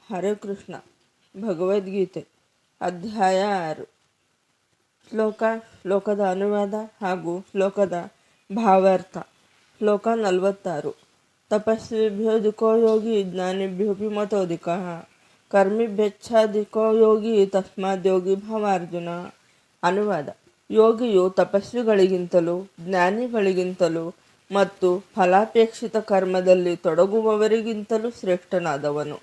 ಹರೇ ಕೃಷ್ಣ. ಭಗವದ್ಗೀತೆ ಅಧ್ಯಾಯ 6. ಶ್ಲೋಕದ ಅನುವಾದ ಹಾಗೂ ಶ್ಲೋಕದ ಭಾವಾರ್ಥ. ಶ್ಲೋಕ 46. ತಪಸ್ವಿಭ್ಯೋಧಿಕೋ ಯೋಗಿ ಜ್ಞಾನಿಭ್ಯೋಪಿ ಮತೋಧಿಕಃ ಕರ್ಮಿಭ್ಯಚ್ಛಾಧಿಕೋ ಯೋಗಿ ತಸ್ಮಾದ್ಯೋಗಿ ಭವಾರ್ಜುನ. ಅನುವಾದ: ಯೋಗಿಯು ತಪಸ್ವಿಗಳಿಗಿಂತಲೂ ಜ್ಞಾನಿಗಳಿಗಿಂತಲೂ ಮತ್ತು ಫಲಾಪೇಕ್ಷಿತ ಕರ್ಮದಲ್ಲಿ ತೊಡಗುವವರಿಗಿಂತಲೂ ಶ್ರೇಷ್ಠನಾದವನು.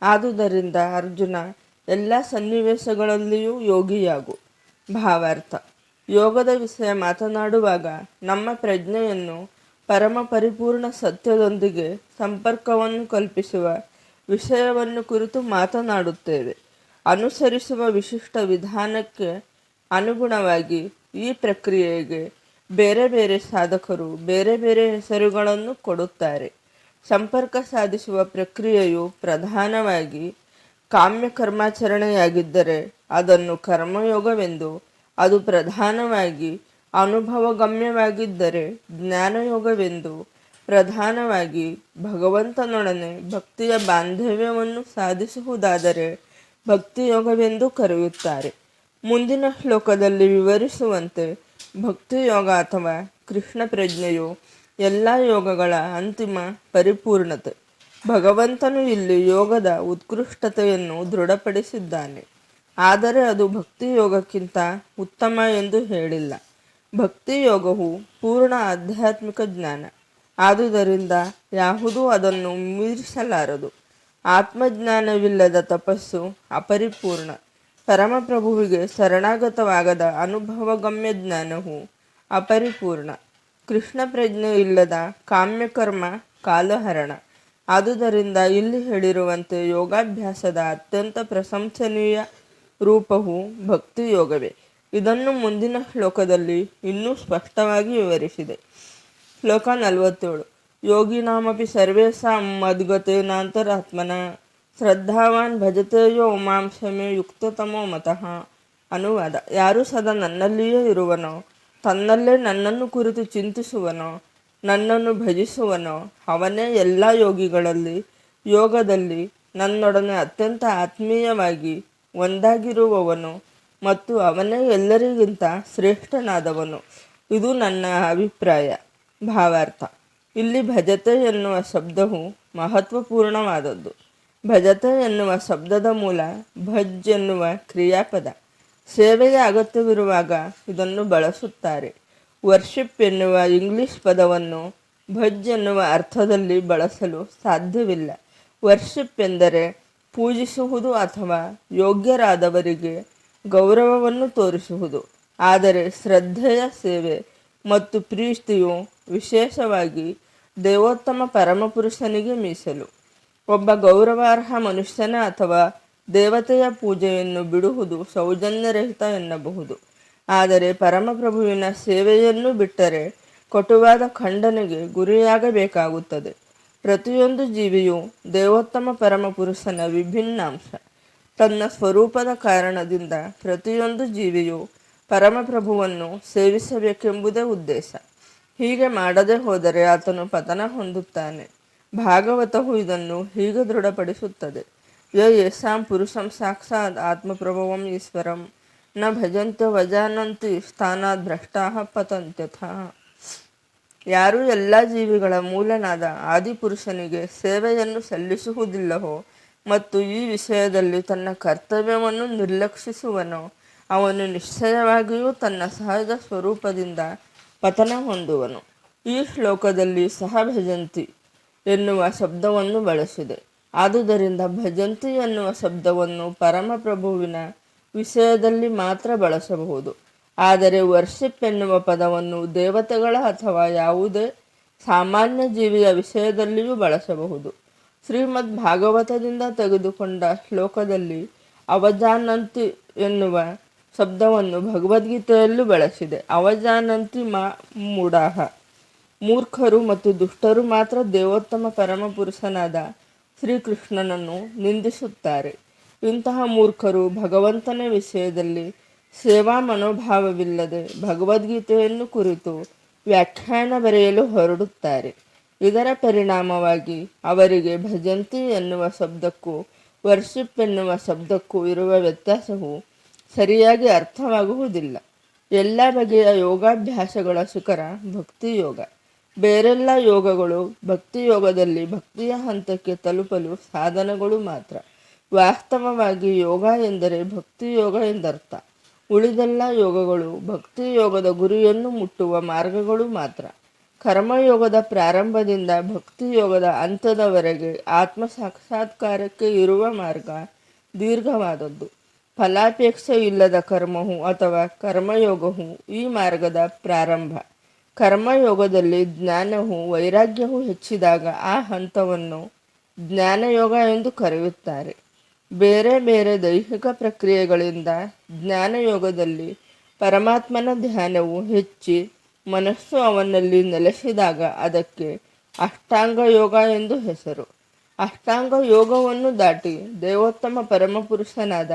ಆದುದರಿಂದ ಅರ್ಜುನ, ಎಲ್ಲ ಸನ್ನಿವೇಶಗಳಲ್ಲಿಯೂ ಯೋಗಿಯಾಗು. ಭಾವಾರ್ಥ: ಯೋಗದ ವಿಷಯ ಮಾತನಾಡುವಾಗ ನಮ್ಮ ಪ್ರಜ್ಞೆಯನ್ನು ಪರಮ ಪರಿಪೂರ್ಣ ಸತ್ಯದೊಂದಿಗೆ ಸಂಪರ್ಕವನ್ನು ಕಲ್ಪಿಸುವ ವಿಷಯವನ್ನು ಕುರಿತು ಮಾತನಾಡುತ್ತೇವೆ. ಅನುಸರಿಸುವ ವಿಶಿಷ್ಟ ವಿಧಾನಕ್ಕೆ ಅನುಗುಣವಾಗಿ ಈ ಪ್ರಕ್ರಿಯೆಗೆ ಬೇರೆ ಬೇರೆ ಸಾಧಕರು ಬೇರೆ ಬೇರೆ ಹೆಸರುಗಳನ್ನು ಕೊಡುತ್ತಾರೆ. ಸಂಪರ್ಕ ಸಾಧಿಸುವ ಪ್ರಕ್ರಿಯೆಯು ಪ್ರಧಾನವಾಗಿ ಕಾಮ್ಯ ಕರ್ಮಾಚರಣೆಯಾಗಿದ್ದರೆ ಅದನ್ನು ಕರ್ಮಯೋಗವೆಂದು, ಅದು ಪ್ರಧಾನವಾಗಿ ಅನುಭವಗಮ್ಯವಾಗಿದ್ದರೆ ಜ್ಞಾನಯೋಗವೆಂದು, ಪ್ರಧಾನವಾಗಿ ಭಗವಂತನೊಡನೆ ಭಕ್ತಿಯ ಬಾಂಧವ್ಯವನ್ನು ಸಾಧಿಸುವುದಾದರೆ ಭಕ್ತಿಯೋಗವೆಂದು ಕರೆಯುತ್ತಾರೆ. ಮುಂದಿನ ಶ್ಲೋಕದಲ್ಲಿ ವಿವರಿಸುವಂತೆ ಭಕ್ತಿಯೋಗ ಅಥವಾ ಕೃಷ್ಣ ಪ್ರಜ್ಞೆಯು ಎಲ್ಲ ಯೋಗಗಳ ಅಂತಿಮ ಪರಿಪೂರ್ಣತೆ. ಭಗವಂತನು ಇಲ್ಲಿ ಯೋಗದ ಉತ್ಕೃಷ್ಟತೆಯನ್ನು ದೃಢಪಡಿಸಿದ್ದಾನೆ, ಆದರೆ ಅದು ಭಕ್ತಿಯೋಗಕ್ಕಿಂತ ಉತ್ತಮ ಎಂದು ಹೇಳಿಲ್ಲ. ಭಕ್ತಿಯೋಗವು ಪೂರ್ಣ ಆಧ್ಯಾತ್ಮಿಕ ಜ್ಞಾನ, ಆದುದರಿಂದ ಯಾವುದೂ ಅದನ್ನು ಮೀರಿಸಲಾರದು. ಆತ್ಮಜ್ಞಾನವಿಲ್ಲದ ತಪಸ್ಸು ಅಪರಿಪೂರ್ಣ. ಪರಮಪ್ರಭುವಿಗೆ ಶರಣಾಗತವಾಗದ ಅನುಭವಗಮ್ಯ ಜ್ಞಾನವು ಅಪರಿಪೂರ್ಣ. ಕೃಷ್ಣ ಪ್ರಜ್ಞೆ ಇಲ್ಲದ ಕಾಮ್ಯಕರ್ಮ ಕಾಲಹರಣ. ಆದುದರಿಂದ ಇಲ್ಲಿ ಹೇಳಿರುವಂತೆ ಯೋಗಾಭ್ಯಾಸದ ಅತ್ಯಂತ ಪ್ರಶಂಸನೀಯ ರೂಪವು ಭಕ್ತಿಯೋಗವೇ. ಇದನ್ನು ಮುಂದಿನ ಶ್ಲೋಕದಲ್ಲಿ ಇನ್ನೂ ಸ್ಪಷ್ಟವಾಗಿ ವಿವರಿಸಿದೆ. ಶ್ಲೋಕ 47. ಯೋಗಿನಾಮಪಿ ಸರ್ವೇಷಾಂ ಮದ್ಗತೇನಾಂತರಾತ್ಮನ ಶ್ರದ್ಧಾವಾನ್ ಭಜತೆ ಯೋ ಮಾಂ ಶಮೇ ಯುಕ್ತತಮೋ ಮತಃ. ಅನುವಾದ: ಯಾರು ಸದಾ ನನ್ನಲ್ಲಿಯೇ ಇರುವನೋ, ತನ್ನಲ್ಲೇ ನನ್ನನ್ನು ಕುರಿತು ಚಿಂತಿಸುವನೋ, ನನ್ನನ್ನು ಭಜಿಸುವನೋ ಅವನೇ ಎಲ್ಲ ಯೋಗಿಗಳಲ್ಲಿ ಯೋಗದಲ್ಲಿ ನನ್ನೊಡನೆ ಅತ್ಯಂತ ಆತ್ಮೀಯವಾಗಿ ಒಂದಾಗಿರುವವನು ಮತ್ತು ಅವನೇ ಎಲ್ಲರಿಗಿಂತ ಶ್ರೇಷ್ಠನಾದವನು. ಇದು ನನ್ನ ಅಭಿಪ್ರಾಯ. ಭಾವಾರ್ಥ: ಇಲ್ಲಿ ಭಜತೆ ಎನ್ನುವ ಶಬ್ದವು ಮಹತ್ವಪೂರ್ಣವಾದದ್ದು. ಭಜತೆ ಎನ್ನುವ ಶಬ್ದದ ಮೂಲ ಭಜ್ ಎನ್ನುವ ಕ್ರಿಯಾಪದ. ಸೇವೆಯ ಅಗತ್ಯವಿರುವಾಗ ಇದನ್ನು ಬಳಸುತ್ತಾರೆ. ವರ್ಷಿಪ್ ಎನ್ನುವ ಇಂಗ್ಲಿಷ್ ಪದವನ್ನು ಭಜ್ ಎನ್ನುವ ಅರ್ಥದಲ್ಲಿ ಬಳಸಲು ಸಾಧ್ಯವಿಲ್ಲ. ವರ್ಷಿಪ್ ಎಂದರೆ ಪೂಜಿಸುವುದು ಅಥವಾ ಯೋಗ್ಯರಾದವರಿಗೆ ಗೌರವವನ್ನು ತೋರಿಸುವುದು. ಆದರೆ ಶ್ರದ್ಧೆಯ ಸೇವೆ ಮತ್ತು ಪ್ರೀತಿಯು ವಿಶೇಷವಾಗಿ ದೇವೋತ್ತಮ ಪರಮಪುರುಷನಿಗೆ ಮೀಸಲು. ಒಬ್ಬ ಗೌರವಾರ್ಹ ಮನುಷ್ಯನ ಅಥವಾ ದೇವತೆಯ ಪೂಜೆಯನ್ನು ಬಿಡುವುದು ಸೌಜನ್ಯರಹಿತ ಎನ್ನಬಹುದು. ಆದರೆ ಪರಮಪ್ರಭುವಿನ ಸೇವೆಯನ್ನು ಬಿಟ್ಟರೆ ಕಟುವಾದ ಖಂಡನೆಗೆ ಗುರಿಯಾಗಬೇಕಾಗುತ್ತದೆ. ಪ್ರತಿಯೊಂದು ಜೀವಿಯು ದೇವೋತ್ತಮ ಪರಮಪುರುಷನ ವಿಭಿನ್ನಾಂಶ. ತನ್ನ ಸ್ವರೂಪದ ಕಾರಣದಿಂದ ಪ್ರತಿಯೊಂದು ಜೀವಿಯು ಪರಮಪ್ರಭುವನ್ನು ಸೇವಿಸಬೇಕೆಂಬುದೇ ಉದ್ದೇಶ. ಹೀಗೆ ಮಾಡದೆ ಹೋದರೆ ಆತನು ಪತನ ಹೊಂದುತ್ತಾನೆ. ಭಾಗವತವು ಇದನ್ನು ಹೀಗೆ ದೃಢಪಡಿಸುತ್ತದೆ: ಯೇಷಾಂ ಪುರುಷಂ ಸಾಕ್ಷಾತ್ ಆತ್ಮಪ್ರಭವಂ ಈಶ್ವರಂ ನ ಭಜಂತ್ಯ ವಜಾನಂತಿ ಸ್ಥಾನಾತ್ ಭ್ರಷ್ಟಾಃ ಪತಂತ್ಯಥಾ. ಯಾರು ಎಲ್ಲ ಜೀವಿಗಳ ಮೂಲನಾದ ಆದಿಪುರುಷನಿಗೆ ಸೇವೆಯನ್ನು ಸಲ್ಲಿಸುವುದಿಲ್ಲವೋ ಮತ್ತು ಈ ವಿಷಯದಲ್ಲಿ ತನ್ನ ಕರ್ತವ್ಯವನ್ನು ನಿರ್ಲಕ್ಷಿಸುವನೋ ಅವನು ನಿಶ್ಚಯವಾಗಿಯೂ ತನ್ನ ಸಹಜ ಸ್ವರೂಪದಿಂದ ಪತನ ಹೊಂದುವನು. ಈ ಶ್ಲೋಕದಲ್ಲಿ ಸಹ ಭಜಂತಿ ಎನ್ನುವ ಶಬ್ದವನ್ನು ಬಳಸಿದೆ. ಆದುದರಿಂದ ಭಜಂತಿ ಎನ್ನುವ ಶಬ್ದವನ್ನು ಪರಮಪ್ರಭುವಿನ ವಿಷಯದಲ್ಲಿ ಮಾತ್ರ ಬಳಸಬಹುದು. ಆದರೆ ವರ್ಷಿಪ್ ಎನ್ನುವ ಪದವನ್ನು ದೇವತೆಗಳ ಅಥವಾ ಯಾವುದೇ ಸಾಮಾನ್ಯ ಜೀವಿಯ ವಿಷಯದಲ್ಲಿಯೂ ಬಳಸಬಹುದು. ಶ್ರೀಮದ್ ಭಾಗವತದಿಂದ ತೆಗೆದುಕೊಂಡ ಶ್ಲೋಕದಲ್ಲಿ ಅವಜಾನಂತಿ ಎನ್ನುವ ಶಬ್ದವನ್ನು ಭಗವದ್ಗೀತೆಯಲ್ಲೂ ಬಳಸಿದೆ. ಅವಜಾನಂತಿ ಮಾ ಮೂಢಾಃ. ಮೂರ್ಖರು ಮತ್ತು ದುಷ್ಟರು ಮಾತ್ರ ದೇವೋತ್ತಮ ಪರಮಪುರುಷನಾದ ಶ್ರೀಕೃಷ್ಣನನ್ನು ನಿಂದಿಸುತ್ತಾರೆ. ಇಂತಹ ಮೂರ್ಖರು ಭಗವಂತನ ವಿಷಯದಲ್ಲಿ ಸೇವಾ ಮನೋಭಾವವಿಲ್ಲದೆ ಭಗವದ್ಗೀತೆಯನ್ನು ಕುರಿತು ವ್ಯಾಖ್ಯಾನ ಬರೆಯಲು ಹೊರಡುತ್ತಾರೆ. ಇದರ ಪರಿಣಾಮವಾಗಿ ಅವರಿಗೆ ಭಜಂತಿ ಎನ್ನುವ ಶಬ್ದಕ್ಕೂ ವರ್ಷಿಪ್ ಎನ್ನುವ ಶಬ್ದಕ್ಕೂ ಇರುವ ವ್ಯತ್ಯಾಸವು ಸರಿಯಾಗಿ ಅರ್ಥವಾಗುವುದಿಲ್ಲ. ಎಲ್ಲ ಬಗೆಯ ಯೋಗಾಭ್ಯಾಸಗಳ ಶಿಖರ ಭಕ್ತಿ ಯೋಗ. ಬೇರೆಲ್ಲ ಯೋಗಗಳು ಭಕ್ತಿ ಯೋಗದಲ್ಲಿ ಭಕ್ತಿಯ ಹಂತಕ್ಕೆ ತಲುಪಲು ಸಾಧನಗಳು ಮಾತ್ರ. ವಾಸ್ತವವಾಗಿ ಯೋಗ ಎಂದರೆ ಭಕ್ತಿ ಯೋಗ ಎಂದರ್ಥ. ಉಳಿದೆಲ್ಲ ಯೋಗಗಳು ಭಕ್ತಿ ಯೋಗದ ಗುರಿಯನ್ನು ಮುಟ್ಟುವ ಮಾರ್ಗಗಳು ಮಾತ್ರ. ಕರ್ಮಯೋಗದ ಪ್ರಾರಂಭದಿಂದ ಭಕ್ತಿ ಯೋಗದ ಅಂತ್ಯದವರೆಗೆ ಆತ್ಮ ಸಾಕ್ಷಾತ್ಕಾರಕ್ಕೆ ಇರುವ ಮಾರ್ಗ ದೀರ್ಘವಾದದ್ದು. ಫಲಾಪೇಕ್ಷೆ ಇಲ್ಲದ ಕರ್ಮವು ಅಥವಾ ಕರ್ಮಯೋಗವು ಈ ಮಾರ್ಗದ ಪ್ರಾರಂಭ. ಕರ್ಮಯೋಗದಲ್ಲಿ ಜ್ಞಾನವು ವೈರಾಗ್ಯವು ಹೆಚ್ಚಿದಾಗ ಆ ಹಂತವನ್ನು ಜ್ಞಾನಯೋಗ ಎಂದು ಕರೆಯುತ್ತಾರೆ. ಬೇರೆ ಬೇರೆ ದೈಹಿಕ ಪ್ರಕ್ರಿಯೆಗಳಿಂದ ಜ್ಞಾನಯೋಗದಲ್ಲಿ ಪರಮಾತ್ಮನ ಧ್ಯಾನವು ಹೆಚ್ಚಿ ಮನಸ್ಸು ಅವನಲ್ಲಿ ನೆಲೆಸಿದಾಗ ಅದಕ್ಕೆ ಅಷ್ಟಾಂಗ ಯೋಗ ಎಂದು ಹೆಸರು. ಅಷ್ಟಾಂಗ ಯೋಗವನ್ನು ದಾಟಿ ದೇವೋತ್ತಮ ಪರಮಪುರುಷನಾದ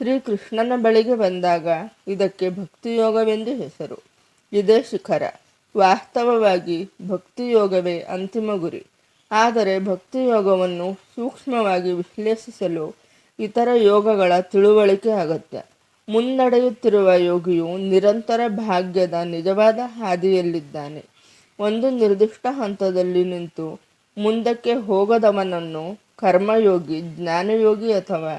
ಶ್ರೀಕೃಷ್ಣನ ಬಳಿಗೆ ಬಂದಾಗ ಇದಕ್ಕೆ ಭಕ್ತಿಯೋಗವೆಂದು ಹೆಸರು. ಇದೇ ಶಿಖರ. ವಾಸ್ತವವಾಗಿ ಭಕ್ತಿಯೋಗವೇ ಅಂತಿಮ ಗುರಿ. ಆದರೆ ಭಕ್ತಿಯೋಗವನ್ನು ಸೂಕ್ಷ್ಮವಾಗಿ ವಿಶ್ಲೇಷಿಸಲು ಇತರ ಯೋಗಗಳ ತಿಳುವಳಿಕೆ ಅಗತ್ಯ. ಮುನ್ನಡೆಯುತ್ತಿರುವ ಯೋಗಿಯು ನಿರಂತರ ಭಾಗ್ಯದ ನಿಜವಾದ ಹಾದಿಯಲ್ಲಿದ್ದಾನೆ. ಒಂದು ನಿರ್ದಿಷ್ಟ ಹಂತದಲ್ಲಿ ನಿಂತು ಮುಂದಕ್ಕೆ ಹೋಗದವನನ್ನು ಕರ್ಮಯೋಗಿ, ಜ್ಞಾನಯೋಗಿ ಅಥವಾ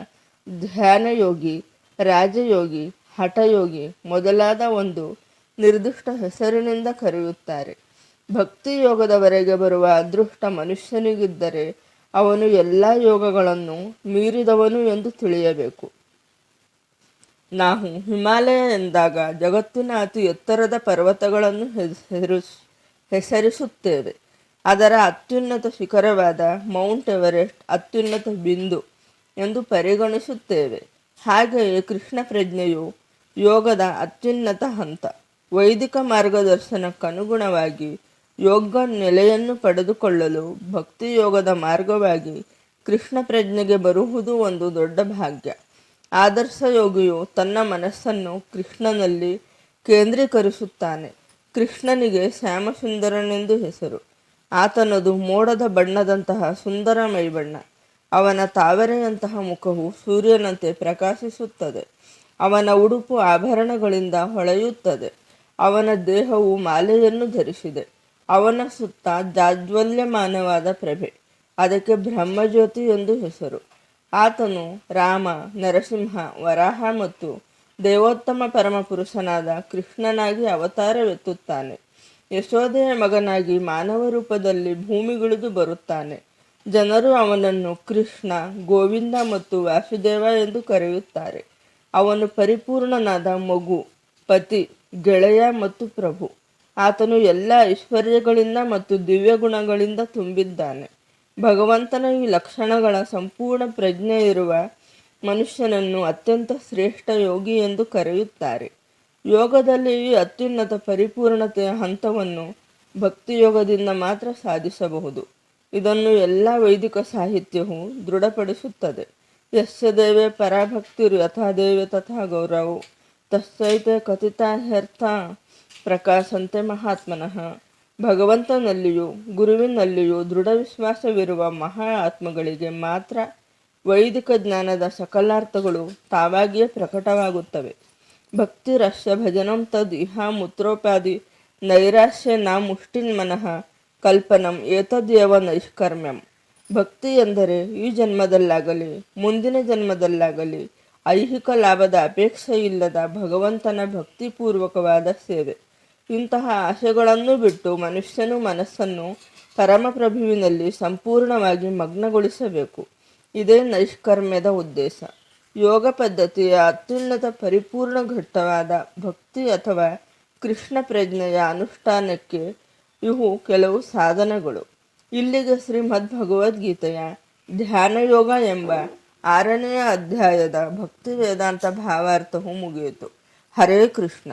ಧ್ಯಾನಯೋಗಿ, ರಾಜಯೋಗಿ, ಹಠಯೋಗಿ ಮೊದಲಾದ ಒಂದು ನಿರ್ದಿಷ್ಟ ಹೆಸರಿನಿಂದ ಕರೆಯುತ್ತಾರೆ. ಭಕ್ತಿ ಯೋಗದವರೆಗೆ ಬರುವ ಅದೃಷ್ಟ ಮನುಷ್ಯನಿಗಿದ್ದರೆ ಅವನು ಎಲ್ಲ ಯೋಗಗಳನ್ನು ಮೀರಿದವನು ಎಂದು ತಿಳಿಯಬೇಕು. ನಾವು ಹಿಮಾಲಯ ಎಂದಾಗ ಜಗತ್ತಿನ ಅತಿ ಎತ್ತರದ ಪರ್ವತಗಳನ್ನು ಹೆಸರಿಸುತ್ತೇವೆ. ಅದರ ಅತ್ಯುನ್ನತ ಶಿಖರವಾದ ಮೌಂಟ್ ಎವರೆಸ್ಟ್ ಅತ್ಯುನ್ನತ ಬಿಂದು ಎಂದು ಪರಿಗಣಿಸುತ್ತೇವೆ. ಹಾಗೆಯೇ ಕೃಷ್ಣ ಪ್ರಜ್ಞೆಯು ಯೋಗದ ಅತ್ಯುನ್ನತ ಹಂತ. ವೈದಿಕ ಮಾರ್ಗದರ್ಶನಕ್ಕನುಗುಣವಾಗಿ ಯೋಗ ನೆಲೆಯನ್ನು ಪಡೆದುಕೊಳ್ಳಲು ಭಕ್ತಿಯೋಗದ ಮಾರ್ಗವಾಗಿ ಕೃಷ್ಣ ಪ್ರಜ್ಞೆಗೆ ಬರುವುದು ಒಂದು ದೊಡ್ಡ ಭಾಗ್ಯ. ಆದರ್ಶ ಯೋಗಿಯು ತನ್ನ ಮನಸ್ಸನ್ನು ಕೃಷ್ಣನಲ್ಲಿ ಕೇಂದ್ರೀಕರಿಸುತ್ತಾನೆ. ಕೃಷ್ಣನಿಗೆ ಶ್ಯಾಮಸುಂದರನೆಂದು ಹೆಸರು. ಆತನದು ಮೋಡದ ಬಣ್ಣದಂತಹ ಸುಂದರ ಮೈಬಣ್ಣ. ಅವನ ತಾವರೆಯಂತಹ ಮುಖವು ಸೂರ್ಯನಂತೆ ಪ್ರಕಾಶಿಸುತ್ತದೆ. ಅವನ ಉಡುಪು ಆಭರಣಗಳಿಂದ ಹೊಳೆಯುತ್ತದೆ. ಅವನ ದೇಹವು ಮಾಲೆಯನ್ನು ಧರಿಸಿದೆ. ಅವನ ಸುತ್ತ ಜಾಜ್ವಲ್ಯಮಾನವಾದ ಪ್ರಭೆ. ಅದಕ್ಕೆ ಬ್ರಹ್ಮಜ್ಯೋತಿ ಎಂದು ಹೆಸರು. ಆತನು ರಾಮ, ನರಸಿಂಹ, ವರಾಹ ಮತ್ತು ದೇವೋತ್ತಮ ಪರಮಪುರುಷನಾದ ಕೃಷ್ಣನಾಗಿ ಅವತಾರವೆತ್ತುತ್ತಾನೆ. ಯಶೋದೆಯ ಮಗನಾಗಿ ಮಾನವ ರೂಪದಲ್ಲಿ ಭೂಮಿಗಿಳಿದು ಬರುತ್ತಾನೆ. ಜನರು ಅವನನ್ನು ಕೃಷ್ಣ, ಗೋವಿಂದ ಮತ್ತು ವಾಸುದೇವ ಎಂದು ಕರೆಯುತ್ತಾರೆ. ಅವನು ಪರಿಪೂರ್ಣನಾದ ಮಗು, ಪತಿ, ಗೆಳೆಯ ಮತ್ತು ಪ್ರಭು. ಆತನು ಎಲ್ಲ ಐಶ್ವರ್ಯಗಳಿಂದ ಮತ್ತು ದಿವ್ಯ ಗುಣಗಳಿಂದ ತುಂಬಿದ್ದಾನೆ. ಭಗವಂತನ ಈ ಲಕ್ಷಣಗಳ ಸಂಪೂರ್ಣ ಪ್ರಜ್ಞೆ ಇರುವ ಮನುಷ್ಯನನ್ನು ಅತ್ಯಂತ ಶ್ರೇಷ್ಠ ಯೋಗಿ ಎಂದು ಕರೆಯುತ್ತಾರೆ. ಯೋಗದಲ್ಲಿ ಈ ಅತ್ಯುನ್ನತ ಪರಿಪೂರ್ಣತೆಯ ಹಂತವನ್ನು ಭಕ್ತಿಯೋಗದಿಂದ ಮಾತ್ರ ಸಾಧಿಸಬಹುದು. ಇದನ್ನು ಎಲ್ಲ ವೈದಿಕ ಸಾಹಿತ್ಯವು ದೃಢಪಡಿಸುತ್ತದೆ. ಯಸ್ಯ ದೇವೇ ಪರಾಭಕ್ತಿರು ಯಥಾ ದೇವೇ ತಥಾ ಗೌರವೋ ತಸ್ಸೈತೆ ಕಥಿತಾಹ್ಯರ್ಥ ಪ್ರಕಾಶಂತೆ ಮಹಾತ್ಮನಃ. ಭಗವಂತನಲ್ಲಿಯೂ ಗುರುವಿನಲ್ಲಿಯೂ ದೃಢ ವಿಶ್ವಾಸವಿರುವ ಮಹಾ ಆತ್ಮಗಳಿಗೆ ಮಾತ್ರ ವೈದಿಕ ಜ್ಞಾನದ ಸಕಲಾರ್ಥಗಳು ತಾವಾಗಿಯೇ ಪ್ರಕಟವಾಗುತ್ತವೆ. ಭಕ್ತಿರಸ್ಯ ಭಜನಂ ತದ್ ಇಹ ಮೂತ್ರೋಪಾದಿ ನೈರಾಶ್ಯ ನ ಮುಷ್ಟಿನ್ಮನಃ ಕಲ್ಪನಂ ಏತದ್ಯವ ನೈಷ್ಕರ್ಮ್ಯಂ. ಭಕ್ತಿ ಎಂದರೆ ಈ ಜನ್ಮದಲ್ಲಾಗಲಿ ಮುಂದಿನ ಜನ್ಮದಲ್ಲಾಗಲಿ ಐಹಿಕ ಲಾಭದ ಅಪೇಕ್ಷೆ ಇಲ್ಲದ ಭಗವಂತನ ಭಕ್ತಿಪೂರ್ವಕವಾದ ಸೇವೆ. ಇಂತಹ ಆಶೆಗಳನ್ನು ಬಿಟ್ಟು ಮನುಷ್ಯನು ಮನಸ್ಸನ್ನು ಪರಮಪ್ರಭುವಿನಲ್ಲಿ ಸಂಪೂರ್ಣವಾಗಿ ಮಗ್ನಗೊಳಿಸಬೇಕು. ಇದೇ ನೈಷ್ಕರ್ಮ್ಯದ ಉದ್ದೇಶ. ಯೋಗ ಪದ್ಧತಿಯ ಅತ್ಯುನ್ನತ ಪರಿಪೂರ್ಣ ಘಟ್ಟವಾದ ಭಕ್ತಿ ಅಥವಾ ಕೃಷ್ಣ ಪ್ರಜ್ಞೆಯ ಅನುಷ್ಠಾನಕ್ಕೆ ಇವು ಕೆಲವು ಸಾಧನಗಳು. ಇಲ್ಲಿಗೆ ಶ್ರೀಮದ್ ಭಗವದ್ಗೀತೆಯ ಧ್ಯಾನಯೋಗ ಎಂಬ 6ನೇ ಅಧ್ಯಾಯದ ಭಕ್ತಿ ವೇದಾಂತ ಭಾವಾರ್ಥವು ಮುಗಿಯಿತು. ಹರೇ ಕೃಷ್ಣ.